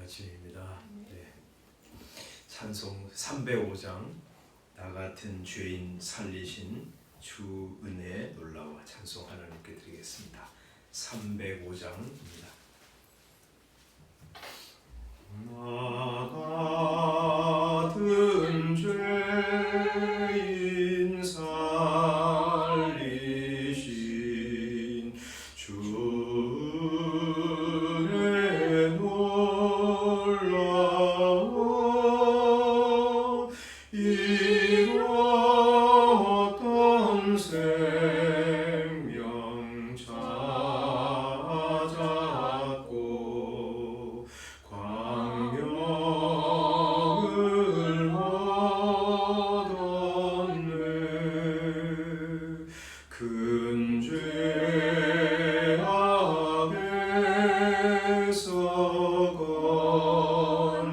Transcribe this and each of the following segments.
아침입니다. 네. 찬송 305장 나 같은 죄인 살리신 주 은혜의 놀라워 찬송 하나님께 드리겠습니다. 305장입니다. 나 같은 죄인 살리신 주 은혜의 놀라워 잃었던 생명 찾았고 광명을 얻었네. 큰 죄악에서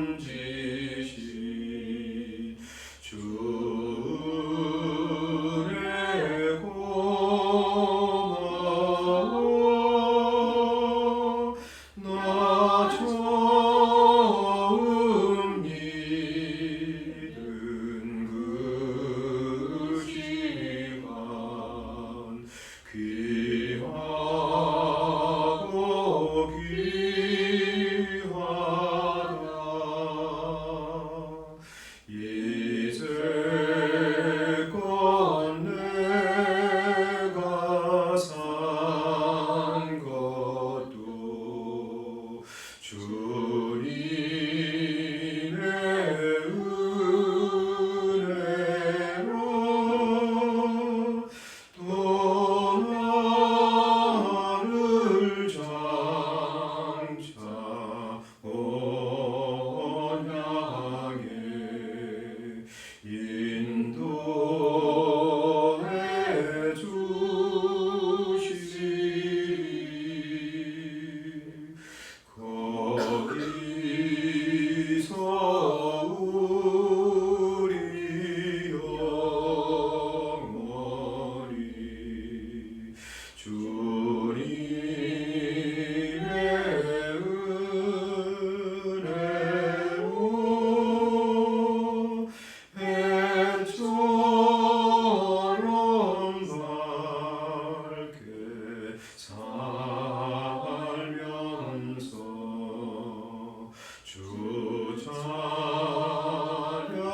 건지신 주 은혜 고마워. 나 처음 믿은 그 시간 귀하고 귀하다. 이제껏 내가 산 것도 주님의 은혜로 또 나를 장차 온양해 인도해 주시리. 거기서 우리 영원히 주님의 은혜로 해처럼 밝게 살면서 주 찬양하리라.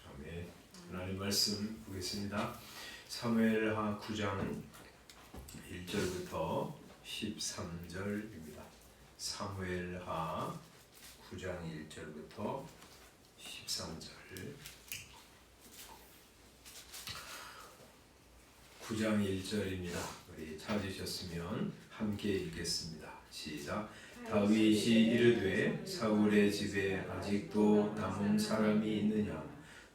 아멘. 하나님 말씀 보겠습니다. 사무엘하 9장 1절부터 13절입니다. 사무엘하 9장 1절부터 13절. 9장 1절입니다. 우리 찾으셨으면 함께 읽겠습니다. 시작. 다윗이 이르되 사울의 집에 아직도 남은 사람이 있느냐?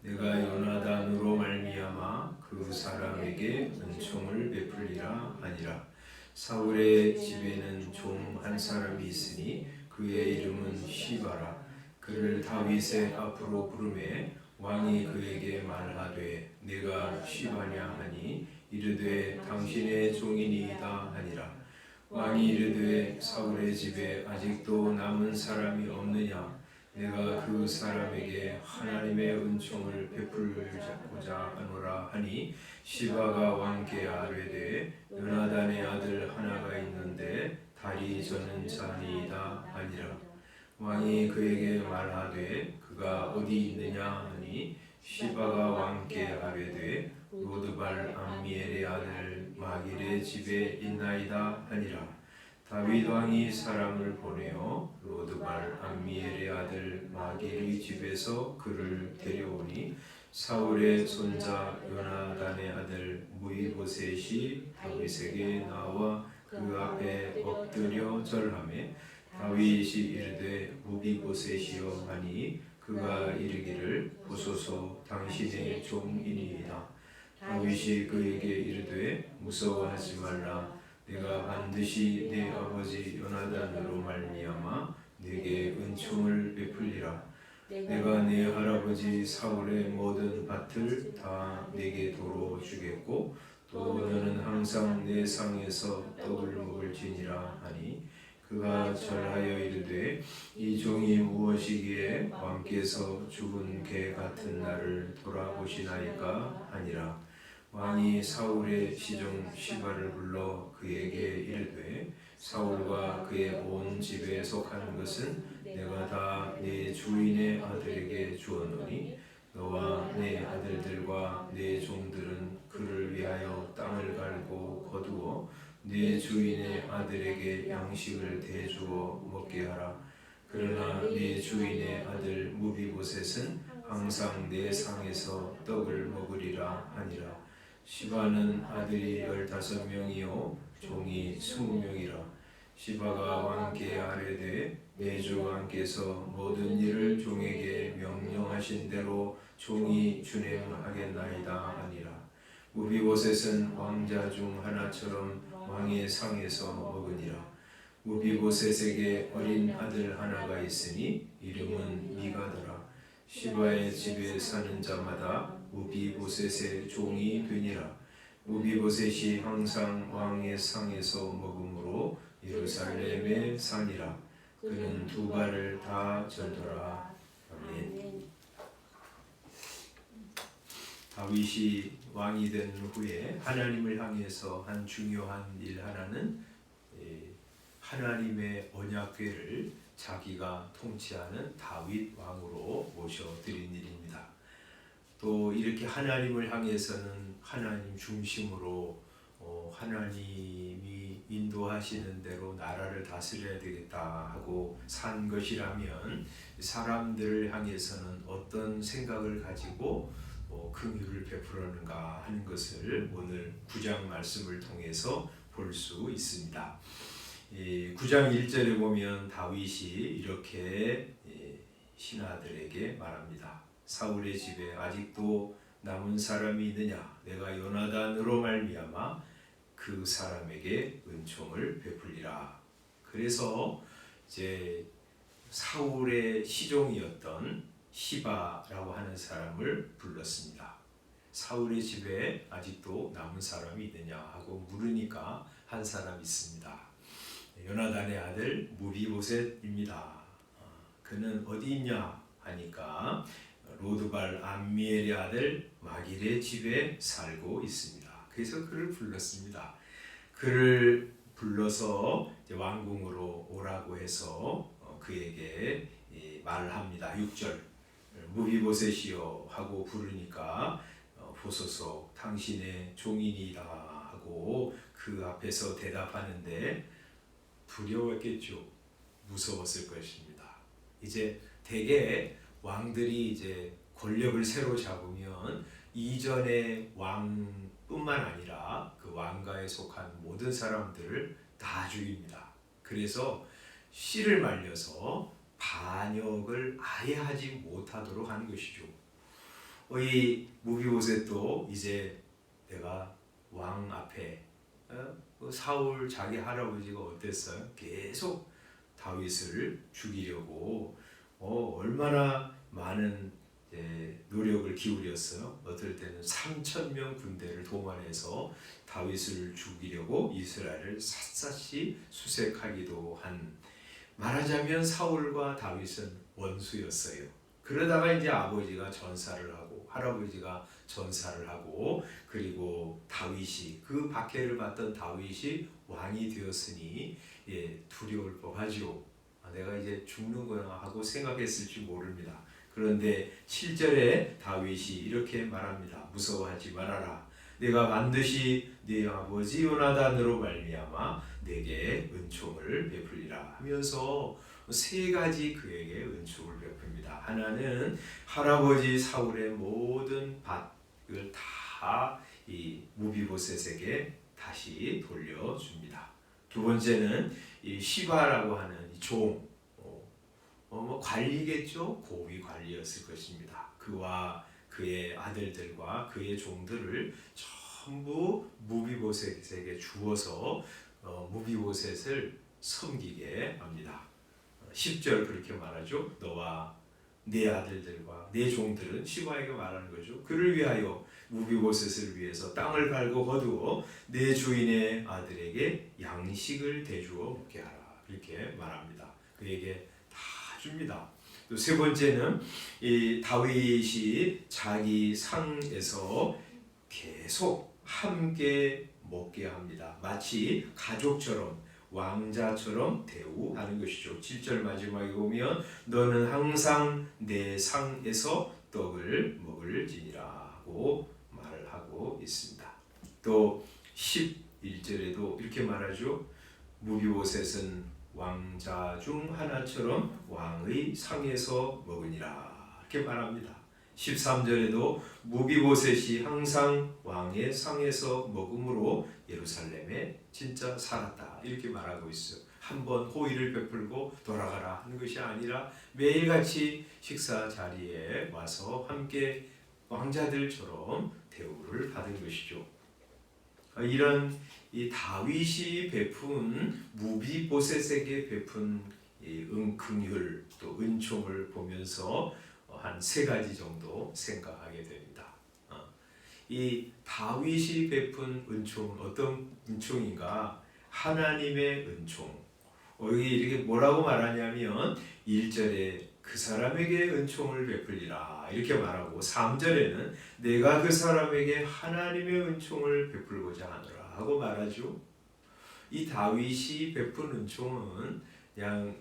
내가 요나단으로 말미암아 그 사람에게 은총을 베풀리라 하니라. 사울의 집에는 종 한 사람이 있으니 그의 이름은 시바라. 그를 다윗의 앞으로 부르매 왕이 그에게 말하되 내가 시바냐 하니 이르되 당신의 종이니이다 하니라. 왕이 이르되 사울의 집에 아직도 남은 사람이 없느냐? 내가 그 사람에게 하나님의 은총을 베풀고자 하노라 하니 시바가 왕께 아뢰되 요나단의 아들 하나가 있는데 다리 저는 자니이다 하니라. 왕이 그에게 말하되 그가 어디 있느냐 하니 시바가 왕께 아뢰되 로드발 암미엘의 아들 마길의 집에 있나이다 하니라. 다윗 왕이 사람을 보내어 로드발 암미엘의 아들 마길의 집에서 그를 데려오니 사울의 손자 요나단의 아들 무이보셋이 다윗에게 나와 그 앞에 엎드려 절하매 다윗이 이르되 무비보셋이여 하니 그가 이르기를 보소서 당신의 종이니이다. 다윗이 그에게 이르되 무서워하지 말라. 내가 반드시 내 아버지 요나단으로 말미암아 네게 은총을 베풀리라. 내가 내 할아버지 사울의 모든 밭을 다 내게 도로 주겠고 또 너는 항상 내 상에서 떡을 먹을지니라 하니 그가 절하여 이르되 이 종이 무엇이기에 왕께서 죽은 개 같은 나를 돌아보시나이까 하니라. 왕이 사울의 시종 시바를 불러 그에게 이르되 사울과 그의 온 집에 속한 것은 내가 다 내 주인의 아들에게 주었노니 너와 내 아들들과 내 종들은 그를 위하여 땅을 갈고 거두어 내 주인의 아들에게 양식을 대주어 먹게 하라. 그러나 내 주인의 아들 무비보셋은 항상 내 상에서 떡을 먹으리라 하니라. 시바는 아들이 15명이요 종이 20명이라. 시바가 왕께 아뢰되 내 주 왕께서 모든 일을 종에게 명령하신 대로 종이 준행하겠나이다 하니라. 무비보셋은 왕자 중 하나처럼 왕의 상에서 먹으니라. 무비보셋에게 어린 아들 하나가 있으니 이름은 미가더라. 시바의 집에 사는 자마다 무비보셋의 종이 되니라. 무비보셋이 항상 왕의 상에서 먹음으로 예루살렘에 사니라. 그는 두 발을 다 절더라. 아멘. 다윗이 왕이 된 후에 하나님을 향해서 한 중요한 일 하나는 하나님의 언약궤를 자기가 통치하는 다윗 왕으로 모셔드린 일입니다. 또 이렇게 하나님을 향해서는 하나님 중심으로 하나님이 인도하시는 대로 나라를 다스려야 되겠다 하고 산 것이라면 사람들을 향해서는 어떤 생각을 가지고 긍휼을 베풀었는가 하는 것을 오늘 9장 말씀을 통해서 볼 수 있습니다. 9장 1절에 보면 다윗이 이렇게 신하들에게 말합니다. 사울의 집에 아직도 남은 사람이 있느냐? 내가 요나단으로 말미암아 그 사람에게 은총을 베풀리라. 그래서 이제 사울의 시종이었던 시바라고 하는 사람을 불렀습니다. 사울의 집에 아직도 남은 사람이 있느냐 하고 물으니까 한 사람 있습니다. 요나단의 아들 무비보셋입니다. 그는 어디 있냐 하니까 로드발 암미엘의 아들 마길의 집에 살고 있습니다. 그래서 그를 불렀습니다. 그를 불러서 왕궁으로 오라고 해서 그에게 말을 합니다. 6절 무비보셋이여 하고 부르니까 보소서 당신의 종이니이다 하고 그 앞에서 대답하는데 두려웠겠죠. 무서웠을 것입니다. 이제 대개 왕들이 이제 권력을 새로 잡으면 이전의 왕뿐만 아니라 그 왕가에 속한 모든 사람들을 다 죽입니다. 그래서 씨를 말려서 반역을 아예 하지 못하도록 하는 것이죠. 이 무비보셋도 이제 내가 왕 앞에 사울 자기 할아버지가 어땠어요? 계속 다윗을 죽이려고 얼마나 많은 노력을 기울였어요. 어떨 때는 3,000명 군대를 동원해서 다윗을 죽이려고 이스라엘을 샅샅이 수색하기도 한, 말하자면 사울과 다윗은 원수였어요. 그러다가 이제 아버지가 전사를 하고 할아버지가 전사를 하고 그리고 다윗이 그 박해를 받던 다윗이 왕이 되었으니 두려울 법하죠. 내가 이제 죽는구나 하고 생각했을지 모릅니다. 그런데 7절에 다윗이 이렇게 말합니다. 무서워하지 말아라. 내가 반드시 네 아버지 요나단으로 말미암아 내게 은총을 베풀리라 하면서 세 가지 그에게 은총을 베풉니다. 하나는 할아버지 사울의 모든 밭을 다 이 무비보셋에게 다시 돌려줍니다. 두 번째는 이 시바라고 하는 이 종, 관리겠죠? 고위 관리였을 것입니다. 그와 그의 아들들과 그의 종들을 전부 무비보셋에게 주어서 무비보셋을 섬기게 합니다. 10절 그렇게 말하죠. 너와 내 아들들과 내 종들은 시바에게 말하는 거죠. 그를 위하여 무비보셋을 위해서 땅을 갈고 거두어 내 주인의 아들에게 양식을 대주어 먹게 하라. 그렇게 말합니다. 그에게 다 줍니다. 또 세 번째는 이 다윗이 자기 상에서 계속 함께 먹게 합니다. 마치 가족처럼 왕자처럼 대우하는 것이죠. 7절 마지막에 보면 너는 항상 내 상에서 떡을 먹을지니라 하고 말을 하고 있습니다. 또 11절에도 이렇게 말하죠. 무비보셋은 왕자 중 하나처럼 왕의 상에서 먹으니라 이렇게 말합니다. 13절에도 무비보셋이 항상 왕의 상에서 먹음으로 예루살렘에 진짜 살았다 이렇게 말하고 있어요. 한번 호의를 베풀고 돌아가라 하는 것이 아니라 매일같이 식사 자리에 와서 함께 왕자들처럼 대우를 받은 것이죠. 이런 이 다윗이 베푼 무비보셋에게 베푼 이 긍휼 또 은총을 보면서 한 세 가지 정도 생각하게 됩니다. 이 다윗이 베푼 은총은 어떤 은총인가? 하나님의 은총. 여기 이렇게 뭐라고 말하냐면 1절에 그 사람에게 은총을 베풀리라 이렇게 말하고 3절에는 내가 그 사람에게 하나님의 은총을 베풀고자 하노라 하고 말하죠. 이 다윗이 베푼 은총은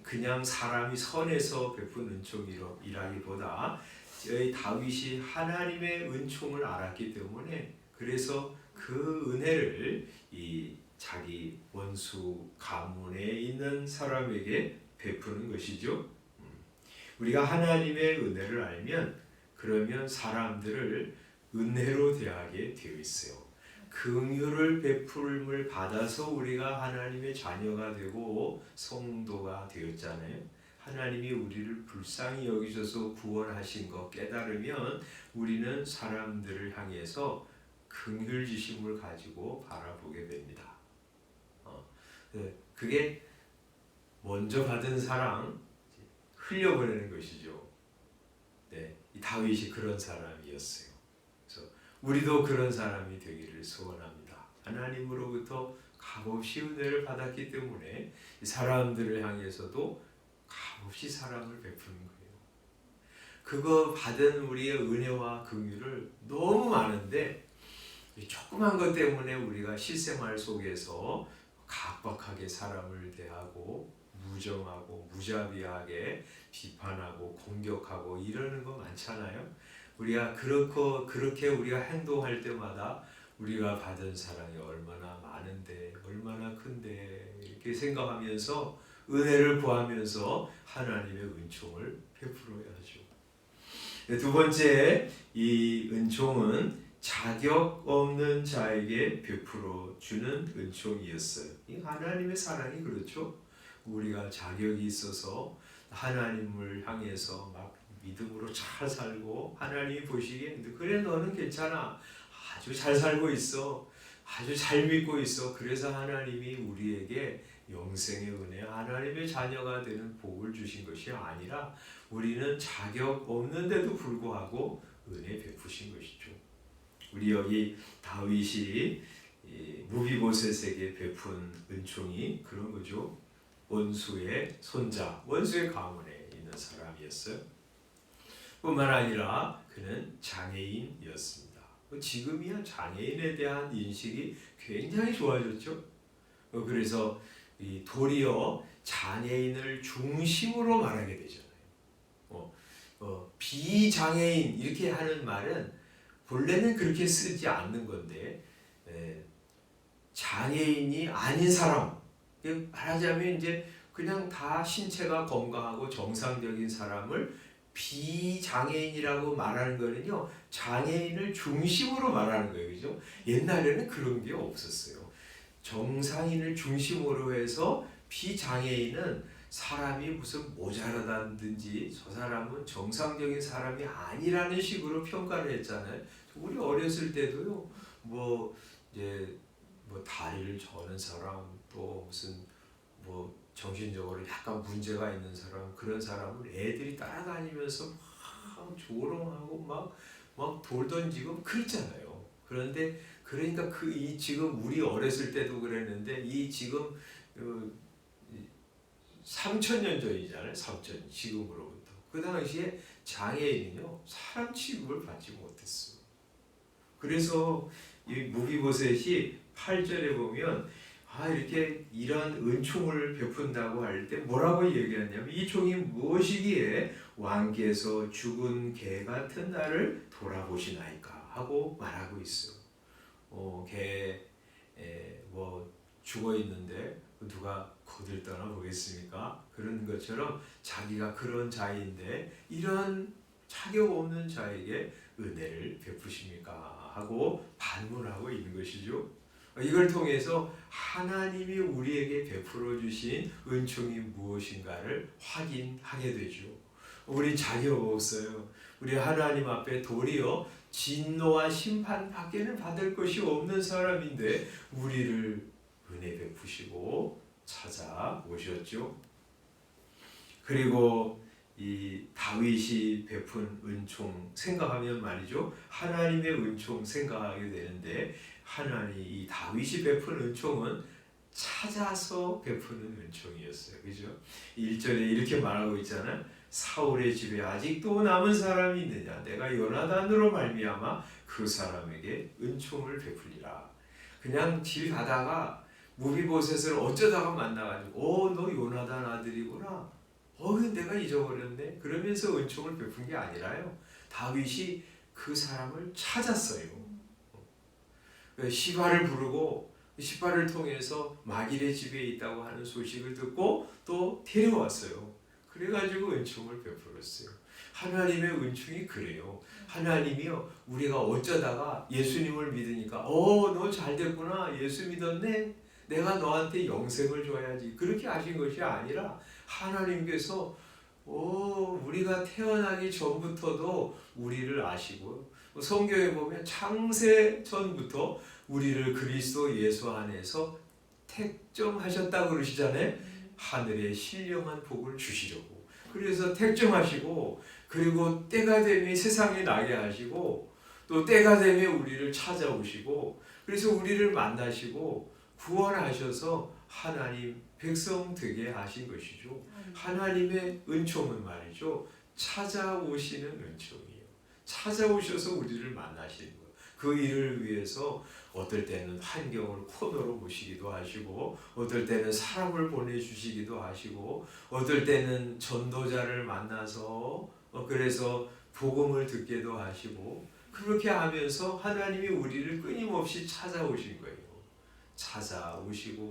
그냥 사람이 선해서 베푼 은총이라기보다 다윗이 하나님의 은총을 알았기 때문에 그래서 그 은혜를 이 자기 원수 가문에 있는 사람에게 베푸는 것이죠. 우리가 하나님의 은혜를 알면 그러면 사람들을 은혜로 대하게 되어 있어요. 긍휼을 베풀음을 받아서 우리가 하나님의 자녀가 되고 성도가 되었잖아요. 하나님이 우리를 불쌍히 여기셔서 구원하신 것 깨달으면 우리는 사람들을 향해서 긍휼지심을 가지고 바라보게 됩니다. 그게 먼저 받은 사랑 흘려보내는 것이죠. 네, 이 다윗이 그런 사람이었어요. 그래서 우리도 그런 사람이 되기를 소원합니다. 하나님으로부터 값없이 은혜를 받았기 때문에 사람들을 향해서도 값없이 사랑을 베푸는 거예요. 그거 받은 우리의 은혜와 긍휼을 너무 많은데 조그만 것 때문에 우리가 실생활 속에서 각박하게 사람을 대하고 무정하고 무자비하게 비판하고 공격하고 이러는 거 많잖아요. 우리가 그렇게 우리가 행동할 때마다 우리가 받은 사랑이 얼마나 많은데 얼마나 큰데 이렇게 생각하면서 은혜를 구하면서 하나님의 은총을 베풀어야 하죠. 두 번째 이 은총은 자격 없는 자에게 베풀어 주는 은총이었어요. 이 하나님의 사랑이 그렇죠. 우리가 자격이 있어서 하나님을 향해서 막 믿음으로 잘 살고 하나님이 보시기에 그래 너는 괜찮아 아주 잘 살고 있어 아주 잘 믿고 있어 그래서 하나님이 우리에게 영생의 은혜 하나님의 자녀가 되는 복을 주신 것이 아니라 우리는 자격 없는데도 불구하고 은혜 베푸신 것이죠. 우리 여기 다윗이 무비보셋에게 베푼 은총이 그런 거죠. 원수의 손자, 원수의 가문에 있는 사람이었어요. 뿐만 아니라 그는 장애인이었습니다. 지금이야 장애인에 대한 인식이 굉장히 좋아졌죠. 그래서 도리어 장애인을 중심으로 말하게 되잖아요. 비장애인 이렇게 하는 말은 본래는 그렇게 쓰지 않는 건데 장애인이 아닌 사람 말하자면 이제 그냥 다 신체가 건강하고 정상적인 사람을 비장애인이라고 말하는 거는요 장애인을 중심으로 말하는 거예요. 그죠? 옛날에는 그런 게 없었어요. 정상인을 중심으로 해서 비장애인은 사람이 무슨 모자라다든지 저 사람은 정상적인 사람이 아니라는 식으로 평가를 했잖아요. 우리 어렸을 때도요 이제 다리를 저는 사람 또 무슨 정신적으로 약간 문제가 있는 사람 그런 사람을 애들이 따라다니면서 막 막 조롱하고 막 돌 던지고 그랬잖아요. 그런데 그러니까 이 지금 우리 어렸을 때도 그랬는데 이 지금 3,000년 전이잖아요. 3,000 지금으로부터. 그 당시에 장애인은요 사람 취급을 받지 못했어. 그래서 이 무비보셋이 8절에 보면 이렇게 이런 은총을 베푼다고 할 때 뭐라고 얘기하냐면 이 종이 무엇이기에 왕께서 죽은 개 같은 나를 돌아보시나이까 하고 말하고 있어. 뭐 죽어 있는데 누가 거들 떠나 보겠습니까? 그런 것처럼 자기가 그런 자인데 이런 자격 없는 자에게 은혜를 베푸십니까? 하고 반문하고 있는 것이죠. 이걸 통해서 하나님이 우리에게 베풀어 주신 은총이 무엇인가를 확인하게 되죠. 우리 자격 없어요. 우리 하나님 앞에 도리어 진노와 심판 밖에는 받을 것이 없는 사람인데 우리를 은혜 베푸시고 찾아오셨죠. 그리고 이 다윗이 베푼 은총 생각하면 말이죠. 하나님의 은총 생각하게 되는데 하나님 이 다윗이 베푼 은총은 찾아서 베푸는 은총이었어요. 그죠? 1절에 이렇게 말하고 있잖아요. 사울의 집에 아직도 남은 사람이 있느냐? 내가 요나단으로 말미암아 그 사람에게 은총을 베풀리라. 그냥 길 가다가 무비보셋을 어쩌다가 만나가지고 너 요나단 아들이구나. 내가 잊어버렸네. 그러면서 은총을 베푼 게 아니라요. 다윗이 그 사람을 찾았어요. 시바를 부르고 시바를 통해서 마길의 집에 있다고 하는 소식을 듣고 또 데려왔어요. 그래가지고 은총을 베풀었어요. 하나님의 은총이 그래요. 하나님이요 우리가 어쩌다가 예수님을 믿으니까 너 잘됐구나. 예수 믿었네. 내가 너한테 영생을 줘야지. 그렇게 하신 것이 아니라 하나님께서 우리가 태어나기 전부터도 우리를 아시고 성경에 보면 창세 전부터 우리를 그리스도 예수 안에서 택정하셨다고 그러시잖아요. 하늘의 신령한 복을 주시려고. 그래서 택정하시고 그리고 때가 되면 세상에 나게 하시고 또 때가 되면 우리를 찾아오시고 그래서 우리를 만나시고 구원하셔서 하나님 백성 되게 하신 것이죠. 하나님의 은총은 말이죠. 찾아오시는 은총이에요. 찾아오셔서 우리를 만나시는 거예요. 그 일을 위해서 어떨 때는 환경을 코너로 보시기도 하시고 어떨 때는 사람을 보내주시기도 하시고 어떨 때는 전도자를 만나서 그래서 복음을 듣게도 하시고 그렇게 하면서 하나님이 우리를 끊임없이 찾아오신 거예요.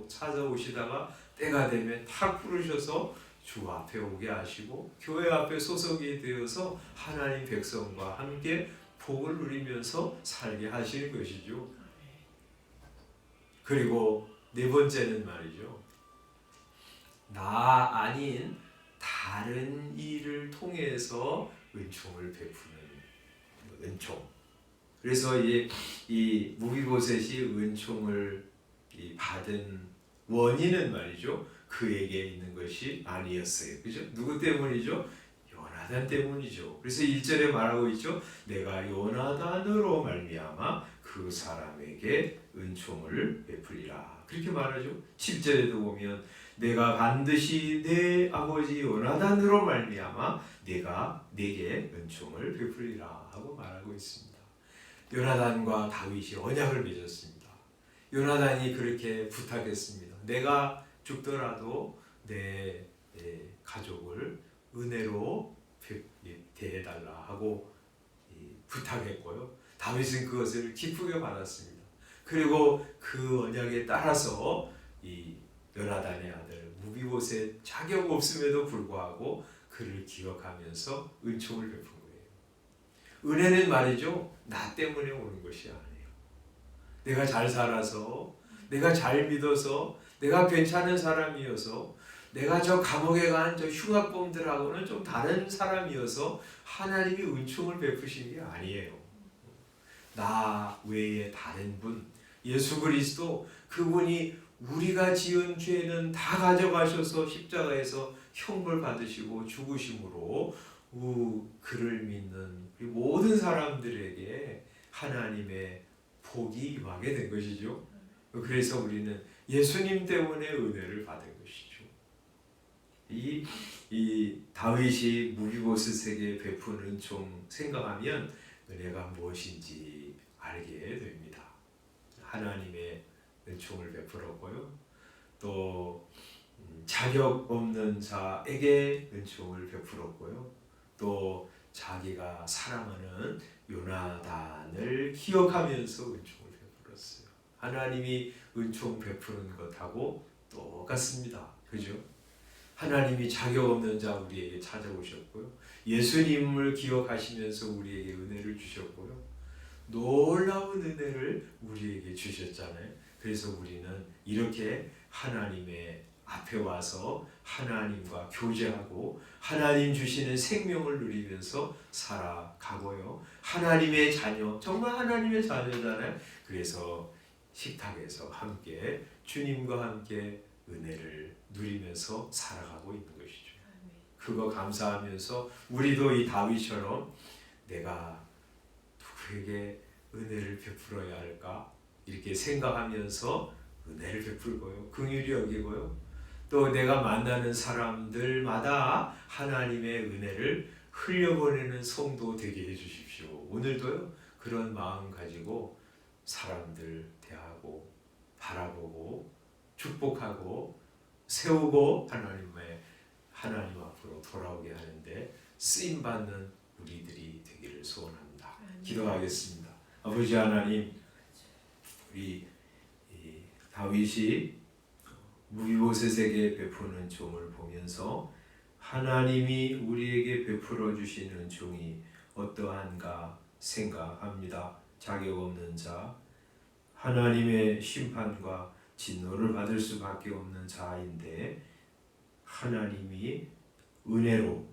찾아오시다가 때가 되면 탁 부르셔서 주 앞에 오게 하시고 교회 앞에 소속이 되어서 하나님 백성과 함께 복을 누리면서 살게 하시는 것이죠. 그리고 네 번째는 말이죠. 나 아닌 다른 일을 통해서 은총을 베푸는 은총. 그래서 이 무비보셋이 은총을 받은 원인은 말이죠. 그에게 있는 것이 아니었어요. 그죠? 누구 때문이죠? 요나단 때문이죠. 그래서 1절에 말하고 있죠. 내가 요나단으로 말미암아 그 사람에게 은총을 베풀리라. 그렇게 말하죠. 7절에도 보면 내가 반드시 내 아버지 요나단으로 말미암아 내가 내게 은총을 베풀리라 하고 말하고 있습니다. 요나단과 다윗이 언약을 맺었습니다. 요나단이 그렇게 부탁했습니다. 내가 죽더라도 내 가족을 은혜로 대해달라 하고 부탁했고요. 다윗은 그것을 기쁘게 받았습니다. 그리고 그 언약에 따라서 이 요나단의 아들 무비보셋 자격 없음에도 불구하고 그를 기억하면서 은총을 베푼 거예요. 은혜는 말이죠. 나 때문에 오는 것이 아니에요. 내가 잘 살아서, 내가 잘 믿어서, 내가 괜찮은 사람이어서, 내가 저 감옥에 간 저 흉악범들하고는 좀 다른 사람이어서 하나님이 은총을 베푸신 게 아니에요. 나 외에 다른 분, 예수 그리스도, 그분이 우리가 지은 죄는 다 가져가셔서 십자가에서 형벌 받으시고 죽으심으로 그를 믿는 우리 모든 사람들에게 하나님의 복이 임하게 된 것이죠. 그래서 우리는 예수님 때문에 은혜를 받은 것이죠. 이 다윗이 무비보셋에게 베푼 은총 생각하면 은혜가 무엇인지 알게 됩니다. 하나님의 은총을 베풀었고요. 또 자격 없는 자에게 은총을 베풀었고요. 또 자기가 사랑하는 요나단을 기억하면서 은총을 베풀었어요. 하나님이 은총 베푸는 것하고 똑같습니다. 그죠? 하나님이 자격 없는 자 우리에게 찾아오셨고요. 예수님을 기억하시면서 우리에게 은혜를 주셨고요. 놀라운 은혜를 우리에게 주셨잖아요. 그래서 우리는 이렇게 하나님의 앞에 와서 하나님과 교제하고 하나님 주시는 생명을 누리면서 살아가고요. 하나님의 자녀, 정말 하나님의 자녀잖아요. 그래서 식탁에서 함께 주님과 함께 은혜를 누리면서 살아가고 있는 것이죠. 그거 감사하면서 우리도 이 다윗처럼 내가 누구에게 은혜를 베풀어야 할까? 이렇게 생각하면서 은혜를 베풀고요. 긍휼히 여기고요. 또 내가 만나는 사람들마다 하나님의 은혜를 흘려보내는 성도 되게 해주십시오. 오늘도요 그런 마음 가지고 사람들 대하고 바라보고 축복하고 세우고 하나님 앞으로 돌아오게 하는데 쓰임 받는 우리들이 되기를 소원합니다. 기도하겠습니다. 아버지 하나님, 우리 다윗이 무비보셋에게 베푸는 은총을 보면서 하나님이 우리에게 베풀어 주신 은총이 어떠한가 생각합니다. 자격 없는 자, 하나님의 심판과 진노를 받을 수밖에 없는 자인데 하나님이 은혜로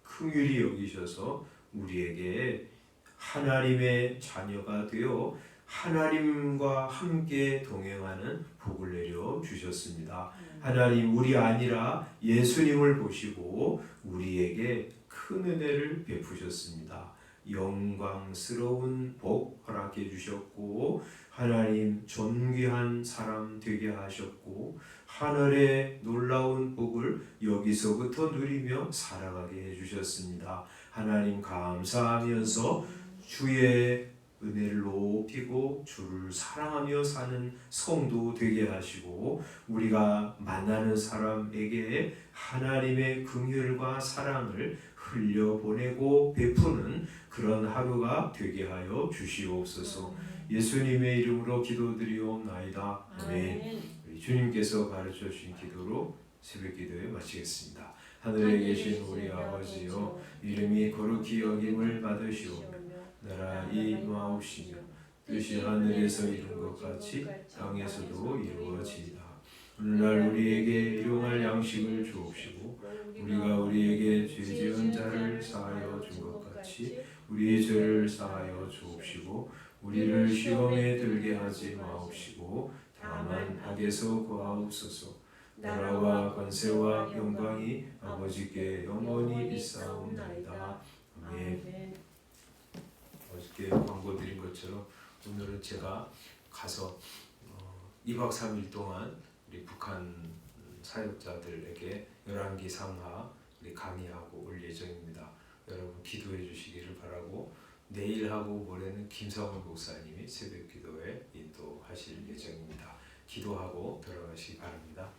긍휼히 여기셔서 우리에게 하나님의 자녀가 되어 하나님과 함께 동행하는 복을 내려 주셨습니다. 하나님, 우리 아니라 예수님을 보시고 우리에게 큰 은혜를 베푸셨습니다. 영광스러운 복 허락해 주셨고 하나님 존귀한 사람 되게 하셨고 하늘의 놀라운 복을 여기서부터 누리며 살아가게 해주셨습니다. 하나님 감사하면서 주의 은혜를 높이고 주를 사랑하며 사는 성도 되게 하시고 우리가 만나는 사람에게 하나님의 긍휼과 사랑을 흘려보내고 베푸는 그런 하루가 되게 하여 주시옵소서. 예수님의 이름으로 기도드리옵나이다. 아멘. 우리 주님께서 가르쳐 주신 기도로 새벽 기도에 마치겠습니다. 하늘에 계신 우리 아버지여, 이름이 거룩히 여김을 받으시오. 나라의 임하옵시며 뜻이 하늘에서 이룬 것 같이 땅에서도 이루어지이다. 오늘날 우리에게 일용할 양식을 주옵시고 우리가 우리에게 죄 지은 자를 사하여 준 것 같이 우리의 죄를 사하여 주옵시고 우리를 시험에 들게 하지 마옵시고 다만 악에서 구하옵소서. 나라와 권세와 영광이 아버지께 영원히 있사옵나이다. 아멘. 어저께 광고 드린 것처럼 오늘은 제가 가서 2박 3일 동안 우리 북한 사역자들에게 열왕기 상하 강의하고 올 예정입니다. 여러분 기도해 주시기를 바라고 내일하고 모레는 김성훈 목사님이 새벽 기도에 인도하실 예정입니다. 기도하고 들어가시기 바랍니다.